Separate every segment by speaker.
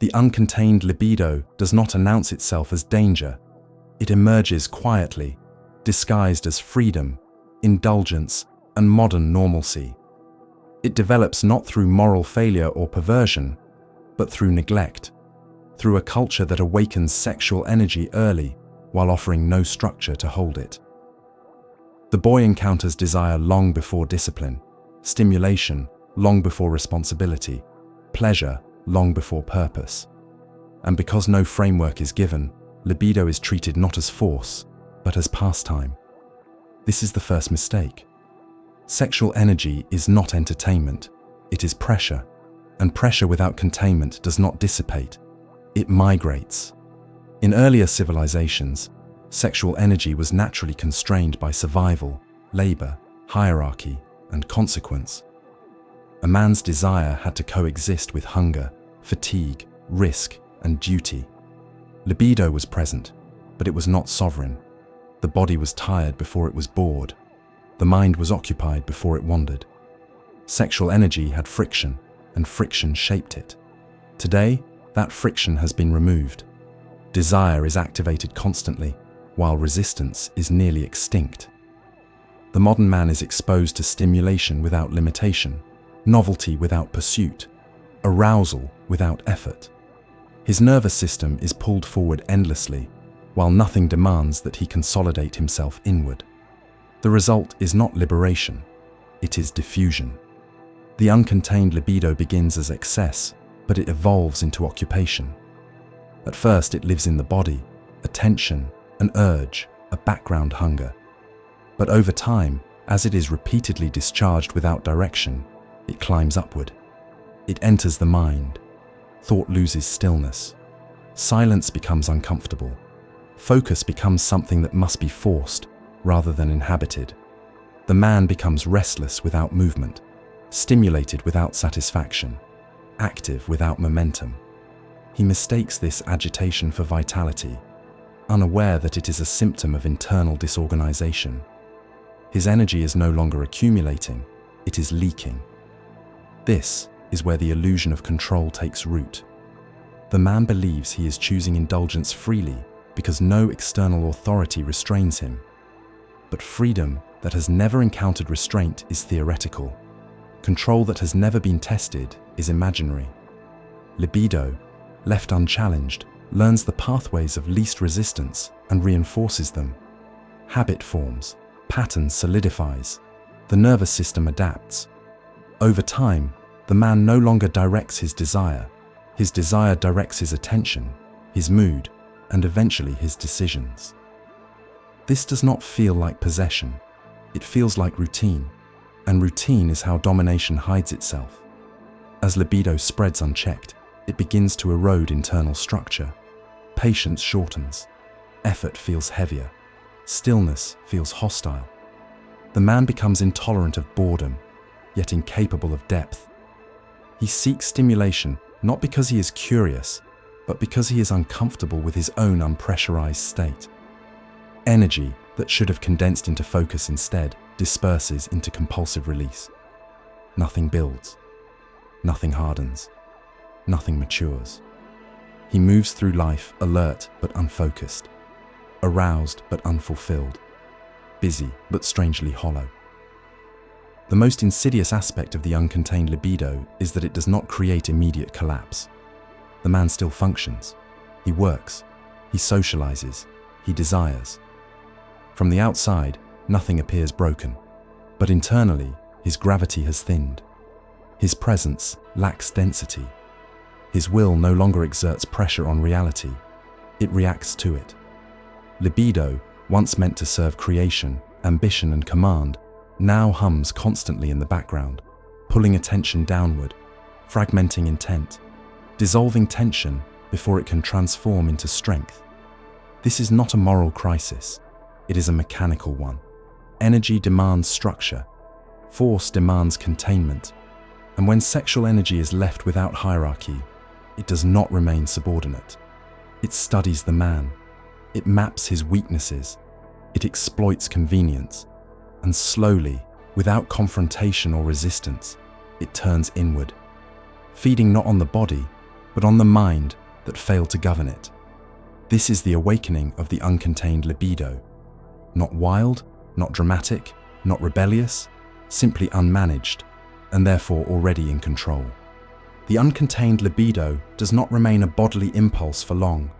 Speaker 1: The uncontained libido does not announce itself as danger. It emerges quietly, disguised as freedom, indulgence, and modern normalcy. It develops not through moral failure or perversion, but through neglect, through a culture that awakens sexual energy early while offering no structure to hold it. The boy encounters desire long before discipline, stimulation long before responsibility, pleasure long before purpose. And because no framework is given, libido is treated not as force, but as pastime. This is the first mistake. Sexual energy is not entertainment, it is pressure, and pressure without containment does not dissipate, it migrates. In earlier civilizations, sexual energy was naturally constrained by survival, labor, hierarchy, and consequence. A man's desire had to coexist with hunger, fatigue, risk, and duty. Libido was present, but it was not sovereign. The body was tired before it was bored. The mind was occupied before it wandered. Sexual energy had friction, and friction shaped it. Today, that friction has been removed. Desire is activated constantly, while resistance is nearly extinct. The modern man is exposed to stimulation without limitation, novelty without pursuit, arousal without effort. His nervous system is pulled forward endlessly, while nothing demands that he consolidate himself inward. The result is not liberation, it is diffusion. The uncontained libido begins as excess, but it evolves into occupation. At first it lives in the body, a tension, an urge, a background hunger. But over time, as it is repeatedly discharged without direction, it climbs upward. It enters the mind. Thought loses stillness. Silence becomes uncomfortable. Focus becomes something that must be forced rather than inhabited. The man becomes restless without movement, stimulated without satisfaction, active without momentum. He mistakes this agitation for vitality, unaware that it is a symptom of internal disorganization. His energy is no longer accumulating, it is leaking. This is where the illusion of control takes root. The man believes he is choosing indulgence freely because no external authority restrains him. But freedom that has never encountered restraint is theoretical. Control that has never been tested is imaginary. Libido, left unchallenged, learns the pathways of least resistance and reinforces them. Habit forms, pattern solidifies, the nervous system adapts. Over time, the man no longer directs his desire directs his attention, his mood, and eventually his decisions. This does not feel like possession, it feels like routine, and routine is how domination hides itself. As libido spreads unchecked, it begins to erode internal structure. Patience shortens, effort feels heavier, stillness feels hostile. The man becomes intolerant of boredom, yet incapable of depth. He seeks stimulation not because he is curious, but because he is uncomfortable with his own unpressurized state. Energy that should have condensed into focus instead disperses into compulsive release. Nothing builds, nothing hardens, nothing matures. He moves through life alert but unfocused, aroused but unfulfilled, busy but strangely hollow. The most insidious aspect of the uncontained libido is that it does not create immediate collapse. The man still functions. He works, he socializes, he desires. From the outside, nothing appears broken, but internally, his gravity has thinned. His presence lacks density. His will no longer exerts pressure on reality. It reacts to it. Libido, once meant to serve creation, ambition, and command, now hums constantly in the background, pulling attention downward, fragmenting intent, dissolving tension before it can transform into strength. This is not a moral crisis, it is a mechanical one. Energy demands structure, force demands containment, and when sexual energy is left without hierarchy, it does not remain subordinate. It studies the man, it maps his weaknesses, it exploits convenience, and slowly, without confrontation or resistance, it turns inward, feeding not on the body, but on the mind that failed to govern it. This is the awakening of the uncontained libido. Not wild, not dramatic, not rebellious, simply unmanaged, and therefore already in control. The uncontained libido does not remain a bodily impulse for long.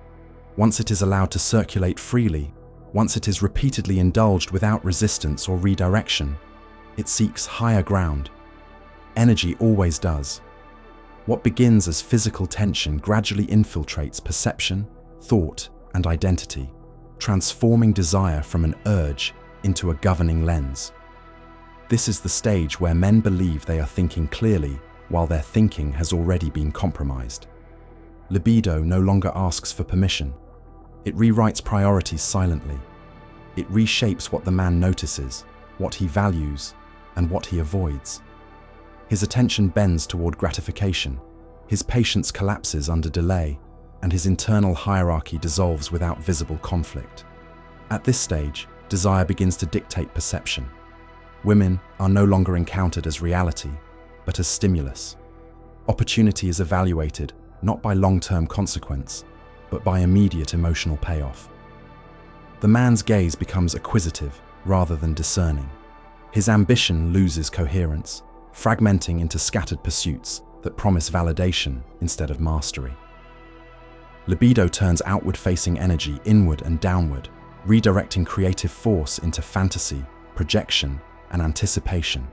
Speaker 1: Once it is allowed to circulate freely, once it is repeatedly indulged without resistance or redirection, it seeks higher ground. Energy always does. What begins as physical tension gradually infiltrates perception, thought, and identity, transforming desire from an urge into a governing lens. This is the stage where men believe they are thinking clearly while their thinking has already been compromised. Libido no longer asks for permission. It rewrites priorities silently. It reshapes what the man notices, what he values, and what he avoids. His attention bends toward gratification, his patience collapses under delay, and his internal hierarchy dissolves without visible conflict. At this stage, desire begins to dictate perception. Women are no longer encountered as reality, but as stimulus. Opportunity is evaluated not by long-term consequence, but by immediate emotional payoff. The man's gaze becomes acquisitive rather than discerning. His ambition loses coherence, fragmenting into scattered pursuits that promise validation instead of mastery. Libido turns outward-facing energy inward and downward, redirecting creative force into fantasy, projection, and anticipation.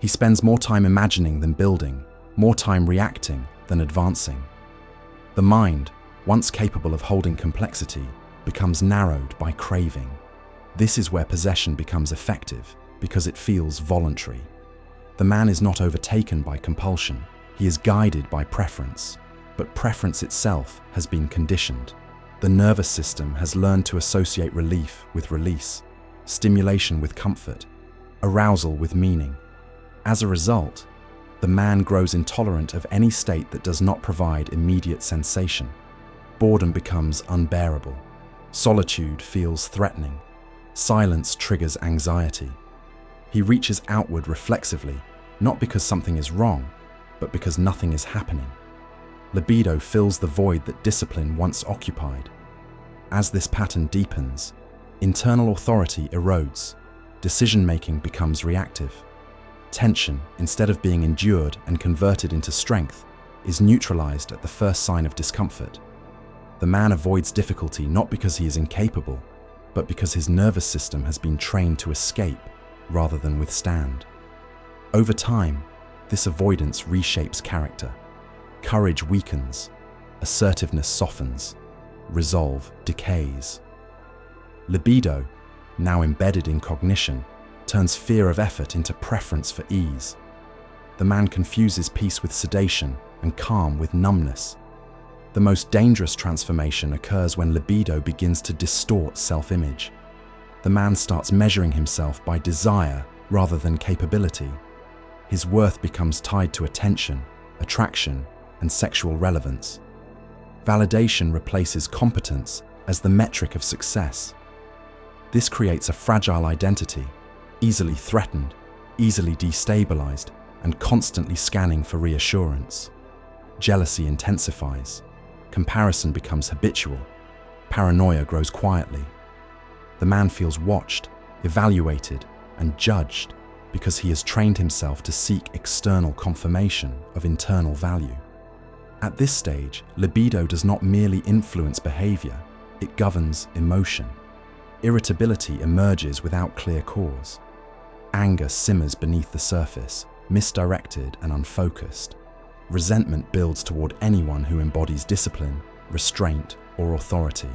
Speaker 1: He spends more time imagining than building, more time reacting than advancing. The mind, once capable of holding complexity, becomes narrowed by craving. This is where possession becomes effective, because it feels voluntary. The man is not overtaken by compulsion, he is guided by preference. But preference itself has been conditioned. The nervous system has learned to associate relief with release, stimulation with comfort, arousal with meaning. As a result, the man grows intolerant of any state that does not provide immediate sensation. Boredom becomes unbearable. Solitude feels threatening. Silence triggers anxiety. He reaches outward reflexively, not because something is wrong, but because nothing is happening. Libido fills the void that discipline once occupied. As this pattern deepens, internal authority erodes. Decision-making becomes reactive. Tension, instead of being endured and converted into strength, is neutralized at the first sign of discomfort. The man avoids difficulty not because he is incapable, but because his nervous system has been trained to escape rather than withstand. Over time, this avoidance reshapes character. Courage weakens, assertiveness softens, resolve decays. Libido, now embedded in cognition, turns fear of effort into preference for ease. The man confuses peace with sedation and calm with numbness. The most dangerous transformation occurs when libido begins to distort self-image. The man starts measuring himself by desire rather than capability. His worth becomes tied to attention, attraction, and sexual relevance. Validation replaces competence as the metric of success. This creates a fragile identity, easily threatened, easily destabilized, and constantly scanning for reassurance. Jealousy intensifies. Comparison becomes habitual. Paranoia grows quietly. The man feels watched, evaluated, and judged because he has trained himself to seek external confirmation of internal value. At this stage, libido does not merely influence behavior, it governs emotion. Irritability emerges without clear cause. Anger simmers beneath the surface, misdirected and unfocused. Resentment builds toward anyone who embodies discipline, restraint, or authority.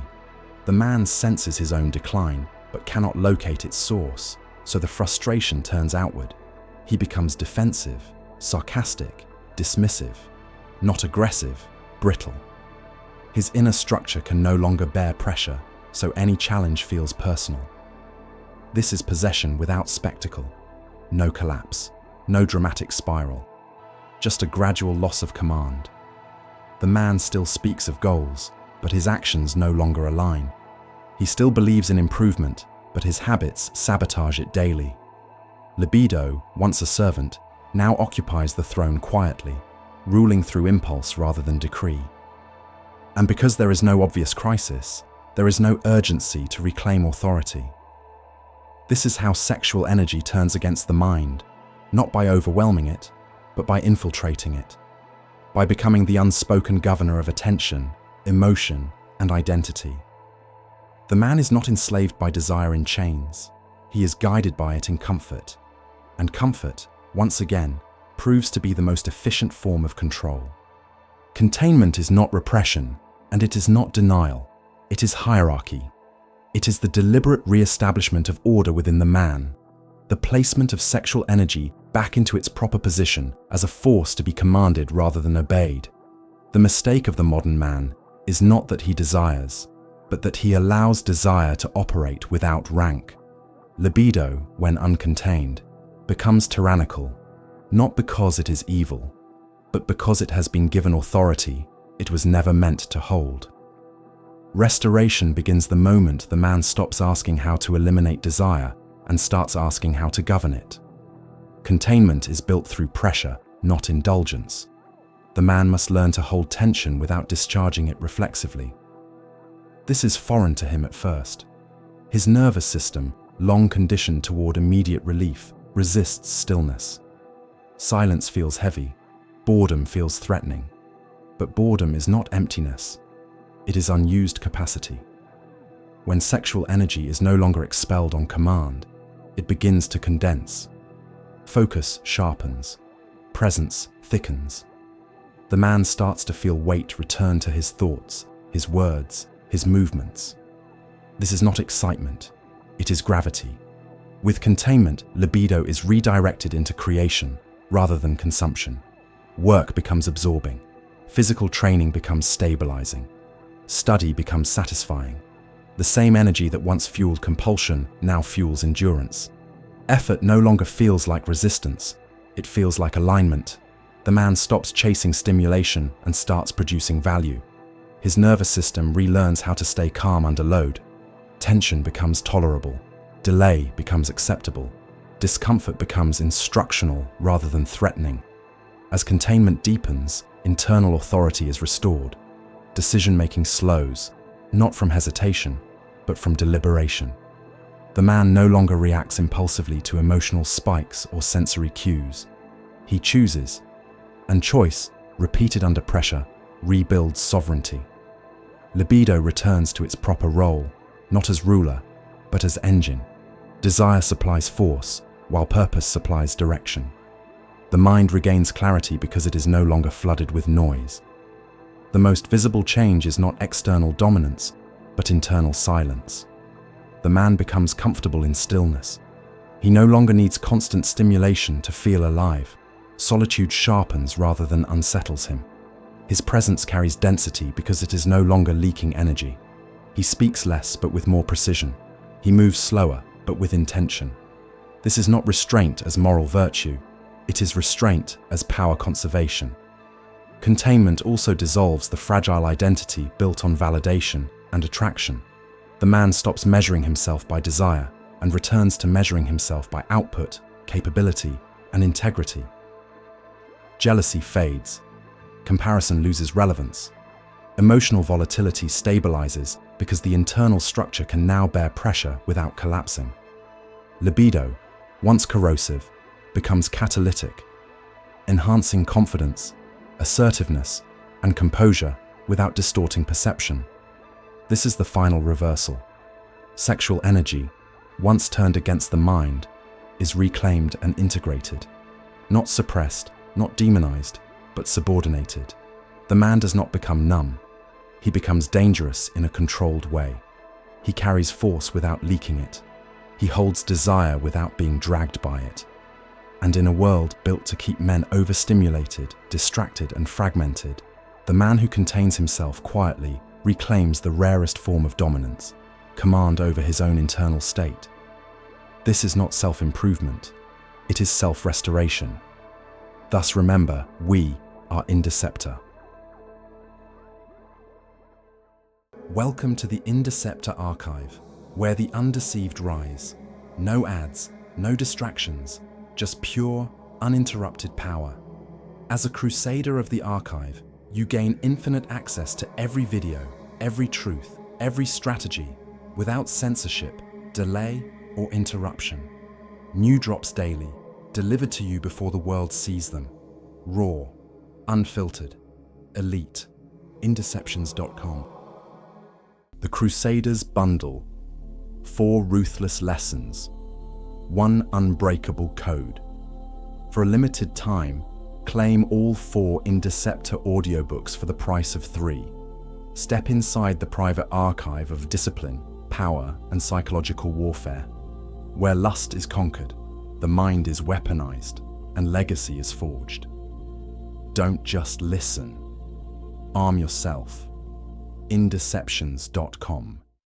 Speaker 1: The man senses his own decline, but cannot locate its source, so the frustration turns outward. He becomes defensive, sarcastic, dismissive. Not aggressive, brittle. His inner structure can no longer bear pressure, so any challenge feels personal. This is possession without spectacle. No collapse, no dramatic spiral. Just a gradual loss of command. The man still speaks of goals, but his actions no longer align. He still believes in improvement, but his habits sabotage it daily. Libido, once a servant, now occupies the throne quietly. ruling through impulse rather than decree. And because there is no obvious crisis, there is no urgency to reclaim authority. This is how sexual energy turns against the mind, not by overwhelming it, but by infiltrating it, by becoming the unspoken governor of attention, emotion, and identity. The man is not enslaved by desire in chains. He is guided by it in comfort. And comfort, once again, proves to be the most efficient form of control. Containment is not repression, and it is not denial. It is hierarchy. It is the deliberate re-establishment of order within the man, the placement of sexual energy back into its proper position as a force to be commanded rather than obeyed. The mistake of the modern man is not that he desires, but that he allows desire to operate without rank. Libido, when uncontained, becomes tyrannical, not because it is evil, but because it has been given authority it was never meant to hold. Restoration begins the moment the man stops asking how to eliminate desire and starts asking how to govern it. Containment is built through pressure, not indulgence. The man must learn to hold tension without discharging it reflexively. This is foreign to him at first. His nervous system, long conditioned toward immediate relief, resists stillness. Silence feels heavy. Boredom feels threatening. But boredom is not emptiness. It is unused capacity. When sexual energy is no longer expelled on command, it begins to condense. Focus sharpens. Presence thickens. The man starts to feel weight return to his thoughts, his words, his movements. This is not excitement. It is gravity. With containment, libido is redirected into creation rather than consumption. Work becomes absorbing. Physical training becomes stabilizing. Study becomes satisfying. The same energy that once fueled compulsion now fuels endurance. Effort no longer feels like resistance. It feels like alignment. The man stops chasing stimulation and starts producing value. His nervous system relearns how to stay calm under load. Tension becomes tolerable. Delay becomes acceptable. Discomfort becomes instructional rather than threatening. As containment deepens, internal authority is restored. Decision-making slows, not from hesitation, but from deliberation. The man no longer reacts impulsively to emotional spikes or sensory cues. He chooses, and choice, repeated under pressure, rebuilds sovereignty. Libido returns to its proper role, not as ruler, but as engine. Desire supplies force, while purpose supplies direction. The mind regains clarity because it is no longer flooded with noise. The most visible change is not external dominance, but internal silence. The man becomes comfortable in stillness. He no longer needs constant stimulation to feel alive. Solitude sharpens rather than unsettles him. His presence carries density because it is no longer leaking energy. He speaks less but with more precision. He moves slower but with intention. This is not restraint as moral virtue. It is restraint as power conservation. Containment also dissolves the fragile identity built on validation and attraction. The man stops measuring himself by desire and returns to measuring himself by output, capability, and integrity. Jealousy fades. Comparison loses relevance. Emotional volatility stabilizes because the internal structure can now bear pressure without collapsing. Libido, once corrosive, becomes catalytic, enhancing confidence, assertiveness, and composure without distorting perception. This is the final reversal. Sexual energy, once turned against the mind, is reclaimed and integrated, not suppressed, not demonized, but subordinated. The man does not become numb. He becomes dangerous in a controlled way. He carries force without leaking it. He holds desire without being dragged by it. And in a world built to keep men overstimulated, distracted, and fragmented, the man who contains himself quietly reclaims the rarest form of dominance, command over his own internal state. This is not self-improvement. It is self-restoration. Thus remember, we are Indeceptor. Welcome to the Indeceptor archive, where the undeceived rise. No ads, no distractions, just pure, uninterrupted power. As a crusader of the archive, you gain infinite access to every video, every truth, every strategy, without censorship, delay, or interruption. New drops daily, delivered to you before the world sees them. Raw, unfiltered, elite. Indeceptions.com. The Crusaders Bundle. 4 ruthless lessons. 1 unbreakable code. For a limited time, claim all 4 Indeceptor audiobooks for the price of 3. Step inside the private archive of discipline, power, and psychological warfare, where lust is conquered, the mind is weaponized, and legacy is forged. Don't just listen. Arm yourself. Indeceptions.com.